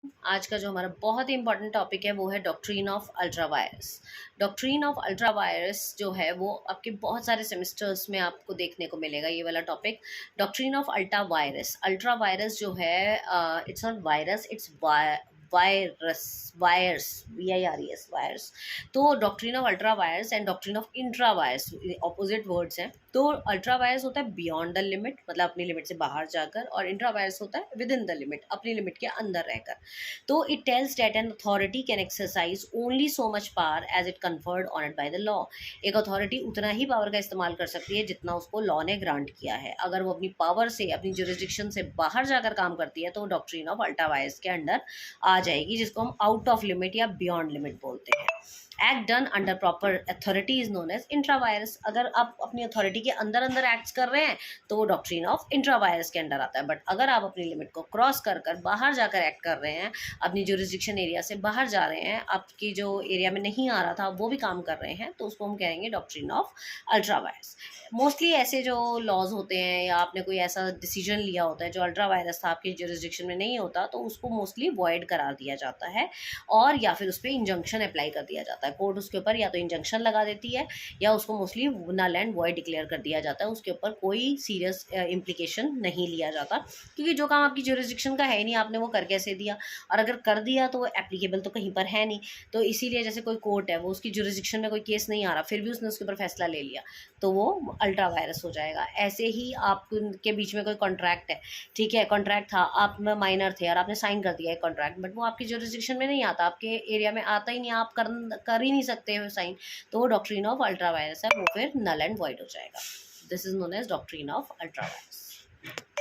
आज का जो हमारा बहुत ही इंपॉर्टेंट टॉपिक है वो है doctrine of ultra virus. Doctrine of ultra virus जो है वो आपके बहुत सारे सेमेस्टर्स में आपको देखने को मिलेगा ये वाला topic. Doctrine of ultra virus जो है it's not virus, it's vires, VIRES vires. तो doctrine of ultra virus and doctrine of intra virus opposite words हैं। तो अल्ट्रा वायरस होता है बियॉन्ड द लिमिट, मतलब अपनी लिमिट से बाहर जाकर, और इंट्रा वायरस होता है विद इन द लिमिट, अपनी लिमिट के अंदर रहकर। तो it tells that an authority can exercise only so much power as it conferred on it by the law. एक अथॉरिटी उतना ही पावर का इस्तेमाल कर सकती है जितना उसको लॉ ने ग्रांट किया है। अगर वो अपनी पावर से, अपनी जुरिस्डिक्शन से बाहर जाकर काम करती है तो डॉक्ट्रिन ऑफ अल्ट्रा वायरस के अंडर आ जाएगी, जिसको हम आउट ऑफ लिमिट या बियॉन्ड लिमिट बोलते हैं। Act done under proper authority is known as intra virus. अगर आप अपनी अथॉरिटी के अंदर अंदर एक्ट कर रहे हैं तो वो डॉक्ट्रिन ऑफ इंट्रावायरस के अंडर आता है। बट अगर आप अपनी लिमिट को क्रॉस कर कर बाहर जाकर एक्ट कर रहे हैं, अपनी जुरिस्डिक्शन एरिया से बाहर जा रहे हैं, आपकी जो एरिया में नहीं आ रहा था वो भी काम कर रहे हैं, तो उसको हम कहेंगे डॉक्ट्रिन ऑफ अल्ट्रावायरस। मोस्टली ऐसे जो लॉज होते हैं या आपने कोई ऐसा डिसीजन लिया होता है जो अल्ट्रावायरस था, आपकी जुरिस्डिक्शन में नहीं होता, तो उसको मोस्टली वॉइड करार दिया जाता है और या फिर उस पर इंजंक्शन अप्लाई कर दिया जाता है। कोर्ट उसके ऊपर या तो इंजंक्शन लगा देती है या उसको mostly null and void declare कर दिया जाता है। उसके ऊपर कोई सीरियस इम्प्लीकेशन नहीं लिया जाता, क्योंकि जो काम आपकी जुरिस्डिक्शन का है नहीं, आपने वो कर कैसे दिया, और अगर कर दिया तो एप्लीकेबल तो कहीं पर है नहीं। तो इसीलिए जैसे कोई कोर्ट है, वो उसकी जुरिस्डिक्शन में कोई केस नहीं आ रहा, फिर भी उसने उसके ऊपर फैसला ले लिया, तो वो अल्ट्रा वायरस हो जाएगा। ऐसे ही आपके बीच में कोई कॉन्ट्रैक्ट है, ठीक है, कॉन्ट्रैक्ट था, आप में माइनर थे और आपने साइन कर दिया एक कॉन्ट्रैक्ट, बट वो आपकी जुरिस्डिक्शन में नहीं आता, आपके एरिया में आता ही नहीं, आप कर ही नहीं सकते हो साइन, तो वो डॉक्ट्रिन ऑफ अल्ट्रा वायरस है, वो फिर नल एंड वॉइड हो जाएगा। This is known as doctrine of ultra virus.